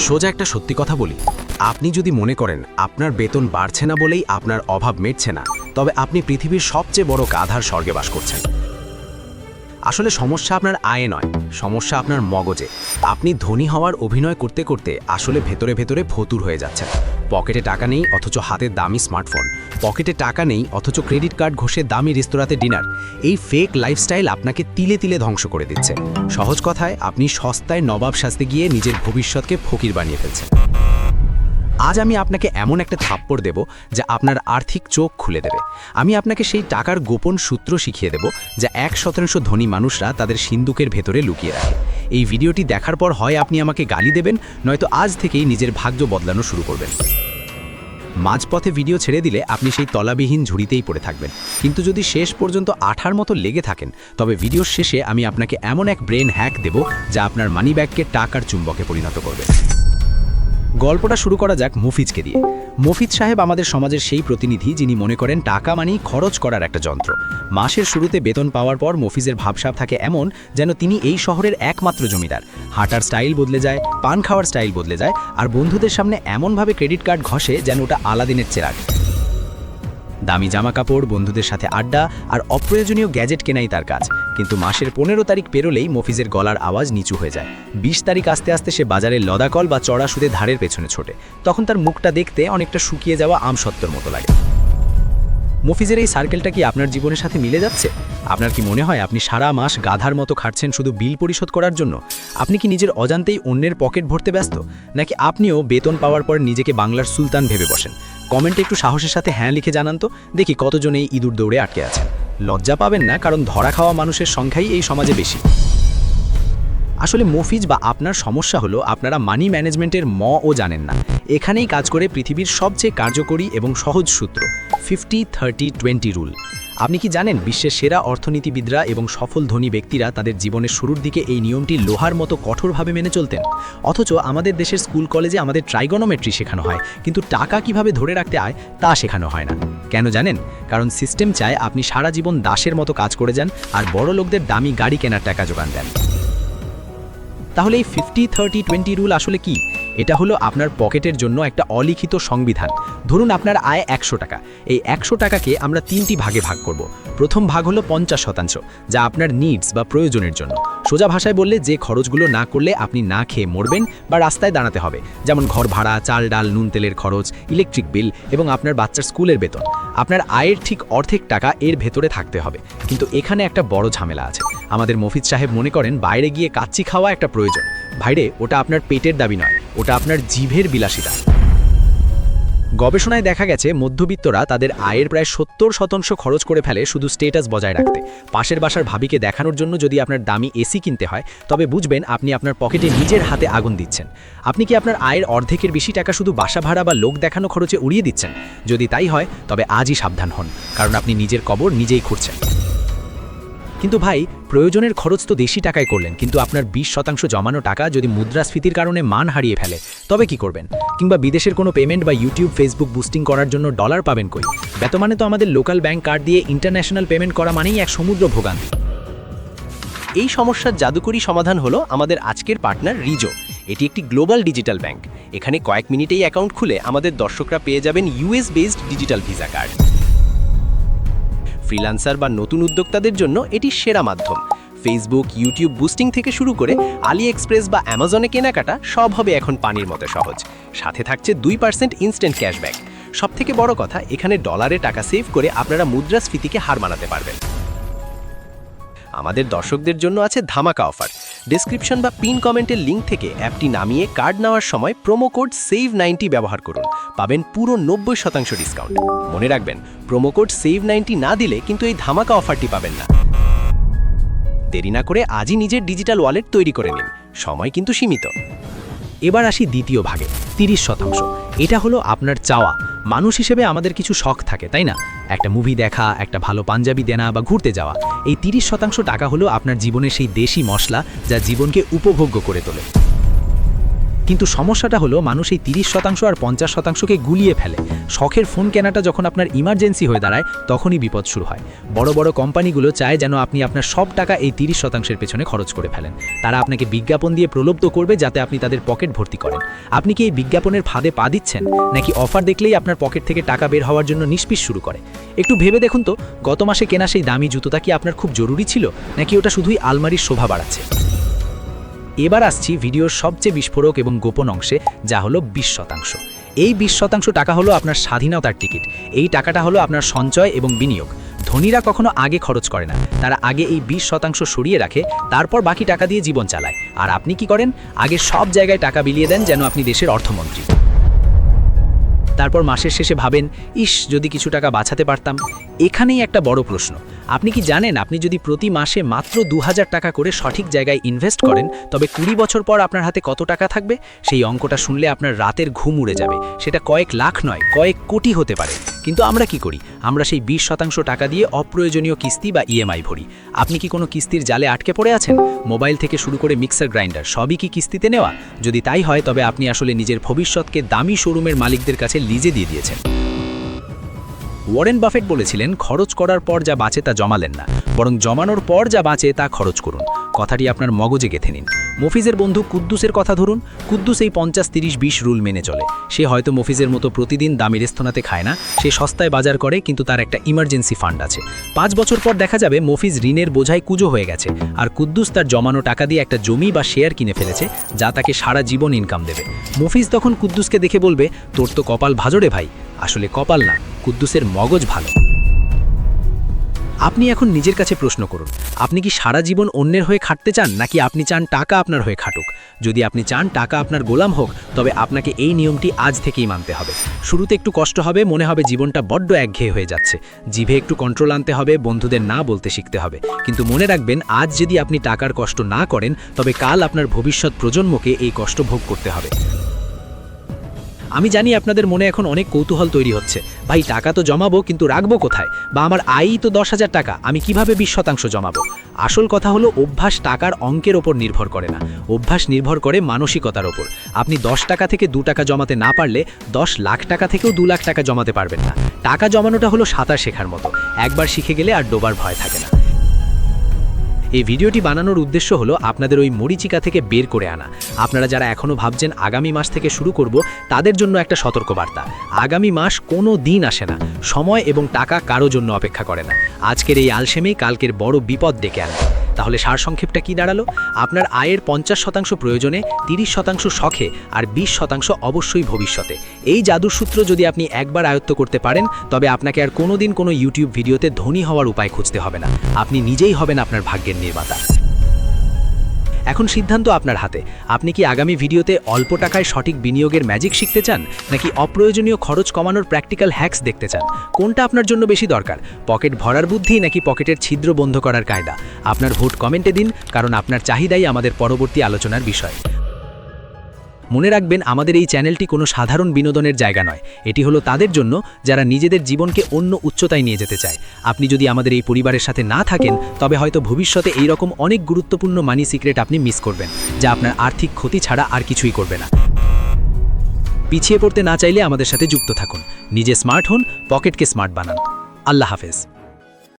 সোজা একটা সত্যি কথা বলি, আপনি যদি মনে করেন আপনার বেতন বাড়ছে না বলেই আপনার অভাব মিটছে না, তবে আপনি পৃথিবীর সবচেয়ে বড় গাধার স্বর্গে বাস করছেন। আসলে সমস্যা আপনার আয়ে নয়, সমস্যা আপনার মগজে। আপনি ধনী হওয়ার অভিনয় করতে করতে আসলে ভেতরে ভেতরে ফতুর হয়ে যাচ্ছেন। পকেটে টাকা নেই অথচ হাতে দামি স্মার্টফোন, পকেটে টাকা নেই অথচ ক্রেডিট কার্ড ঘষে দামি রেস্তোরাঁতে ডিনার। এই ফেক লাইফস্টাইল আপনাকে তিলে তিলে ধ্বংস করে দিচ্ছে। সহজ কথায়, আপনি সস্তায় নবাব সাজতে গিয়ে নিজের ভবিষ্যৎকে ফকির বানিয়ে ফেলছেন। আজ আমি আপনাকে এমন একটা থাপ্পড় দেব যা আপনার আর্থিক চোখ খুলে দেবে। আমি আপনাকে সেই টাকার গোপন সূত্র শিখিয়ে দেব যা 1% ধনী মানুষরা তাদের সিন্দুকের ভেতরে লুকিয়ে রাখে। এই ভিডিওটি দেখার পর হয় আপনি আমাকে গালি দেবেন, নয়তো আজ থেকেই নিজের ভাগ্য বদলানো শুরু করবেন। মাঝপথে ভিডিও ছেড়ে দিলে আপনি সেই তলাবিহীন ঝুড়িতেই পড়ে থাকবেন, কিন্তু যদি শেষ পর্যন্ত আঠার মতো লেগে থাকেন, তবে ভিডিওর শেষে আমি আপনাকে এমন এক ব্রেন হ্যাক দেব যা আপনার মানিব্যাগকে টাকার চুম্বকে পরিণত করবে। গল্পটা শুরু করা যাক মফিজকে দিয়ে। মফিজ সাহেব আমাদের সমাজের সেই প্রতিনিধি যিনি মনে করেন টাকা মানেই খরচ করার একটা যন্ত্র। মাসের শুরুতে বেতন পাওয়ার পর মফিজের ভাবসাব থাকে এমন যেন তিনি এই শহরের একমাত্র জমিদার। হাঁটার স্টাইল বদলে যায়, পান খাওয়ার স্টাইল বদলে যায়, আর বন্ধুদের সামনে এমনভাবে ক্রেডিট কার্ড ঘষে যেন ওটা আলাদিনের চেরাগ। দামি জামা কাপড়, বন্ধুদের সাথে আড্ডা আর অপ্রয়োজনীয় গ্যাজেট কেনাই তার কাজ। কিন্তু মাসের 15 তারিখ পেরোলেই মফিজের গলার আওয়াজ নিচু হয়ে যায়। 20 তারিখ আসতে আসতে সে বাজারে লদাকল বা চড়া সুদে ধারের পেছনে ছোটে। তখন তার মুখটা দেখতে অনেকটা শুকিয়ে যাওয়া আমসত্ত্বর মতো লাগে। মফিজের এই সার্কেলটা কি আপনার জীবনের সাথে মিলে যাচ্ছে? আপনার কি মনে হয় আপনি সারা মাস গাধার মতো খাটছেন শুধু বিল পরিশোধ করার জন্য? আপনি কি নিজের অজান্তেই অন্যের পকেট ভরতে ব্যস্ত, নাকি আপনিও বেতন পাওয়ার পর নিজেকে বাংলার সুলতান ভেবে বসেন? কমেন্টে একটু সাহসের সাথে হ্যাঁ লিখে জানান তো, দেখি কতজন এই ইঁদুর দৌড়ে আটকে আছেন। লজ্জা পাবেন না, কারণ ধরা খাওয়া মানুষের সংখ্যাই এই সমাজে বেশি। আসলে মফিজ বা আপনার সমস্যা হলো আপনারা মানি ম্যানেজমেন্টের ও জানেন না। এখানেই কাজ করে পৃথিবীর সবচেয়ে কার্যকরী এবং সহজ সূত্র 50-30-20 রুল। আপনি কি জানেন বিশ্বের সেরা অর্থনীতিবিদরা এবং সফল ধনী ব্যক্তিরা তাদের জীবনের শুরুর দিকে এই নিয়মটি লোহার মতো কঠোরভাবে মেনে চলতেন? অথচ আমাদের দেশের স্কুল কলেজে আমাদের ট্রাইগোনোমেট্রি শেখানো হয়, কিন্তু টাকা কিভাবে ধরে রাখতে হয় তা শেখানো হয় না। কেন জানেন? কারণ সিস্টেম চায় আপনি সারা জীবন দাসের মতো কাজ করে যান আর বড় লোকদের দামি গাড়ি কেনার টাকা জোগান দেন। তাহলে এই 50-30-20 রুল আসলে কি? এটা হলো আপনার পকেটের জন্য একটা অলিখিত সংবিধান। ধরুন আপনার আয় 100 টাকা। এই 100 টাকাকে আমরা 3টি ভাগে ভাগ করব। প্রথম ভাগ হলো 50%, যা আপনার নিডস বা প্রয়োজনের জন্য। সোজা ভাষায় বললে যে খরচগুলো না করলে আপনি না খেয়ে মরবেন বা রাস্তায় দাঁড়াতে হবে, যেমন ঘর ভাড়া, চাল ডাল, নুন তেলের খরচ, ইলেকট্রিক বিল এবং আপনার বাচ্চার স্কুলের বেতন। আপনার আয়ের ঠিক অর্ধেক টাকা এর ভেতরে থাকতে হবে। কিন্তু এখানে একটা বড় ঝামেলা আছে। আমাদের মফিজ সাহেব মনে করেন বাইরে গিয়ে কাচ্চি খাওয়া একটা প্রয়োজন। ভাইরে, ওটা আপনার পেটের দাবি নয়, ওটা আপনার জিভের বিলাসিতা। গবেষণায় দেখা গেছে মধ্যবিত্তরা তাদের আয়ের প্রায় 70% খরচ করে ফেলে শুধু স্টেটাস বজায় রাখতে। পাশের বাসার ভাবিকে দেখানোর জন্য যদি আপনার দামি এসি কিনতে হয়, তবে বুঝবেন আপনি আপনার পকেটে নিজের হাতে আগুন দিচ্ছেন। আপনি কি আপনার আয়ের অর্ধেকের বেশি টাকা শুধু বাসা ভাড়া বা লোক দেখানো খরচে উড়িয়ে দিচ্ছেন? যদি তাই হয়, তবে আজই সাবধান হন, কারণ আপনি নিজের কবর নিজেই খুঁড়ছেন। কিন্তু ভাই, প্রয়োজনের খরচ তো দেশি টাকায় করলেন, কিন্তু আপনার 20% জমানো টাকা যদি মুদ্রাস্ফীতির কারণে মান হারিয়ে ফেলে, তবে কি করবেন? কিংবা বিদেশের কোনো পেমেন্ট বা ইউটিউব ফেসবুক বুস্টিং করার জন্য ডলার পাবেন কই? বর্তমানে তো আমাদের লোকাল ব্যাংক কার্ড দিয়ে ইন্টারন্যাশনাল পেমেন্ট করা মানেই এক সমুদ্র ভোগান্তি। এই সমস্যার জাদুকরী সমাধান হলো আমাদের আজকের পার্টনার রিজো। এটি একটি গ্লোবাল ডিজিটাল ব্যাংক। এখানে কয়েক মিনিটেই অ্যাকাউন্ট খুলে আমাদের দর্শকরা পেয়ে যাবেন US based digital visa card. Freelancer বা নতুন উদ্যোক্তাদের জন্য এটি সেরা মাধ্যম। ফেসবুক, ইউটিউব বুস্টিং থেকে শুরু করে আলিএক্সপ্রেস বা অ্যামাজনে কেনাকাটা সব হবে এখন পানির মতো সহজ। সাথে থাকছে 2% ইনস্ট্যান্ট ক্যাশব্যাক। সবথেকে বড় কথা, এখানে ডলারে টাকা সেভ করে আপনারা মুদ্রাস্ফীতিকে হার মানাতে পারবেন। আমাদের দর্শকদের জন্য আছে ধামাকা অফার। ডেসক্রিপশন বা পিন কমেন্টের লিঙ্ক থেকে অ্যাপটি নামিয়ে কার্ড নেওয়ার সময় প্রোমো কোড SAVE90 ব্যবহার করুন। পাবেন পুরো 90% ডিসকাউন্ট। মনে রাখবেন, প্রোমো কোড SAVE90 না দিলে কিন্তু এই ধামাকা অফারটি পাবেন না। দেরি না করে আজই নিজের ডিজিটাল ওয়ালেট তৈরি করে নিন, সময় কিন্তু সীমিত। এবার আসি দ্বিতীয় ভাগে, 30%। এটা হলো আপনার চাওয়া। মানুষ হিসেবে আমাদের কিছু শখ থাকে, তাই না? একটা মুভি দেখা, একটা ভালো পাঞ্জাবি দেনা বা ঘুরতে যাওয়া। এই 30% টাকা হলো আপনার জীবনের সেই দেশি মশলা যা জীবনকে উপভোগ্য করে তোলে। কিন্তু সমস্যাটা হলো মানুষ এই 30% আর 50%কে গুলিয়ে ফেলে। শখের ফোন কেনাটা যখন আপনার ইমার্জেন্সি হয়ে দাঁড়ায় তখনই বিপদ শুরু হয়। বড় বড় কোম্পানিগুলো চায় যেন আপনি আপনার সব টাকা এই 30%-এর পেছনে খরচ করে ফেলেন। তারা আপনাকে বিজ্ঞাপন দিয়ে প্রলোভিত করবে যাতে আপনি তাদের পকেট ভর্তি করেন। আপনি কি এই বিজ্ঞাপনের ফাঁদে পা দিচ্ছেন, নাকি অফার দেখলেই আপনার পকেট থেকে টাকা বের হওয়ার জন্য নিষ্পিস শুরু করে? একটু ভেবে দেখুন তো, গত মাসে কেনা সেই দামি জুতোটা কি আপনার খুব জরুরি ছিল, নাকি ওটা শুধুই আলমারির শোভা বাড়াচ্ছে? এবার আসছি ভিডিওর সবচেয়ে বিস্ফোরক এবং গোপন অংশে, যা হলো 20%। এই 20% টাকা হলো আপনার স্বাধীনতার টিকিট। এই টাকাটা হলো আপনার সঞ্চয় এবং বিনিয়োগ। ধনীরা কখনো আগে খরচ করে না, তারা আগে এই 20% সরিয়ে রাখে, তারপর বাকি টাকা দিয়ে জীবন চালায়। আর আপনি কি করেন? আগে সব জায়গায় টাকা বিলিয়ে দেন যেন আপনি দেশের অর্থমন্ত্রী। তারপর মাসের শেষে ভাবেন, ইস, যদি কিছু টাকা বাঁচাতে পারতাম। এখানেই একটা বড় প্রশ্ন। আপনি কি জানেন, আপনি যদি প্রতি মাসে মাত্র 2000 টাকা করে সঠিক জায়গায় ইনভেস্ট করেন, তবে 20 বছর পর আপনার হাতে কত টাকা থাকবে? সেই অঙ্কটা শুনলে আপনার রাতের ঘুম উড়ে যাবে। সেটা কয়েক লাখ নয়, কয়েক কোটি হতে পারে। কিন্তু আমরা কি করি? আমরা সেই 20% টাকা দিয়ে অপ্রয়োজনীয় কিস্তি বা ইএমআই ভরি। আপনি কি কোনো কিস্তির জালে আটকে পড়ে আছেন? মোবাইল থেকে শুরু করে মিক্সার গ্রাইন্ডার সবই কি কিস্তিতে নেওয়া? যদি তাই হয়, তবে আপনি আসলে নিজের ভবিষ্যৎকে দামি শোরুমের মালিকদের কাছে লিজে দিয়ে দিয়েছেন। ওয়ারেন বাফেট বলেছিলেন, খরচ করার পর যা বাঁচে তা জমালেন না, বরং জমানোর পর যা বাঁচে তা খরচ করুন। কথাটি আপনার মগজে গেঁথে নিন। মফিজের বন্ধু কুদ্দুসের কথা ধরুন। কুদ্দুস এই 50-30-20 রুল মেনে চলে। সে হয়তো মফিজের মতো প্রতিদিন দামি রেস্তোরাঁতে খায় না, সে সস্তায় বাজার করে, কিন্তু তার একটা ইমার্জেন্সি ফান্ড আছে। 5 বছর পর দেখা যাবে মফিজ ঋণের বোঝায় কুজো হয়ে গেছে, আর কুদ্দুস তার জমানো টাকা দিয়ে একটা জমি বা শেয়ার কিনে ফেলেছে, যা তাকে সারা জীবন ইনকাম দেবে। মফিজ তখন কুদ্দুসকে দেখে বলবে, তোর তো কপাল ভাজো রে ভাই। আসলে কপাল না, কুদ্দুসের মগজ ভালো। আপনি এখন নিজের কাছে প্রশ্ন করুন, আপনি কি সারা জীবন অন্যের হয়ে খাটতে চান, নাকি আপনি চান টাকা আপনার হয়ে খাটুক? যদি আপনি চান টাকা আপনার গোলাম হোক, তবে আপনাকে এই নিয়মটি আজ থেকেই মানতে হবে। শুরুতে একটু কষ্ট হবে, মনে হবে জীবনটা বড্ড একঘেয়ে হয়ে যাচ্ছে। জিভে একটু কন্ট্রোল আনতে হবে, বন্ধুদের না বলতে শিখতে হবে। কিন্তু মনে রাখবেন, আজ যদি আপনি টাকার কষ্ট না করেন, তবে কাল আপনার ভবিষ্যৎ প্রজন্মকে এই কষ্ট ভোগ করতে হবে। আমি জানি আপনাদের মনে এখন অনেক কৌতূহল তৈরি হচ্ছে, ভাই টাকা তো জমাবো, কিন্তু রাখবো কোথায়? বা আমার আয়ই তো 10,000 টাকা, আমি কিভাবে 20% জমাবো? আসল কথা হলো, অভ্যাস টাকার অঙ্কের ওপর নির্ভর করে না, অভ্যাস নির্ভর করে মানসিকতার ওপর। আপনি 10 টাকা থেকে 2 টাকা জমাতে না পারলে 10 লাখ টাকা থেকেও 2 লাখ টাকা জমাতে পারবেন না। টাকা জমানোটা হলো সাঁতার শেখার মতো, একবার শিখে গেলে আর ডোবার ভয় থাকে না। এই ভিডিওটি বানানোর উদ্দেশ্য হলো আপনাদের ওই মরিচিকা থেকে বের করে আনা। আপনারা যারা এখনও ভাবছেন আগামী মাস থেকে শুরু করব, তাদের জন্য একটা সতর্কবার্তা। আগামী মাস কোনো দিন আসে না, সময় এবং টাকা কারো জন্য অপেক্ষা করে না। আজকের এই আলসেমেই কালকের বড় বিপদ ডেকে আনবে। তাহলে সারসংক্ষেপটা কি দাঁড়ালো? আপনার আয়ের 50% প্রয়োজনে, 30% শখে, আর 20% অবশ্যই ভবিষ্যতে। এই জাদুর সূত্র যদি আপনি একবার আয়ত্ত করতে পারেন, তবে আপনাকে আর কোনোদিন কোনো ইউটিউব ভিডিওতে ধনী হওয়ার উপায় খুঁজতে হবে না। আপনি নিজেই হবেন আপনার ভাগ্যের নির্মাতা। এখন সিদ্ধান্ত আপনার হাতে। আপনি কি আগামী ভিডিওতে অল্প টাকায় সঠিক বিনিয়োগের ম্যাজিক শিখতে চান, নাকি অপ্রয়োজনীয় খরচ কমানোর প্র্যাকটিক্যাল হ্যাক্স দেখতে চান? কোনটা আপনার জন্য বেশি দরকার? পকেট ভরার বুদ্ধি, নাকি পকেটের ছিদ্র বন্ধ করার কায়দা? আপনার ভোট কমেন্টে দিন, কারণ আপনার চাহিদাই আমাদের পরবর্তী আলোচনার বিষয়। মনে রাখবেন, আমাদের এই চ্যানেলটি কোনো সাধারণ বিনোদনের জায়গা নয়। এটি হলো তাদের জন্য যারা নিজেদের জীবনকে অন্য উচ্চতায় নিয়ে যেতে চায়। আপনি যদি আমাদের এই পরিবারের সাথে না থাকেন, তবে হয়তো ভবিষ্যতে এই রকম অনেক গুরুত্বপূর্ণ মানি সিক্রেট আপনি মিস করবেন, যা আপনার আর্থিক ক্ষতি ছাড়া আর কিছুই করবে না। পিছিয়ে পড়তে না চাইলে আমাদের সাথে যুক্ত থাকুন। নিজে স্মার্ট হন, পকেটকে স্মার্ট বানান। আল্লাহ হাফেজ।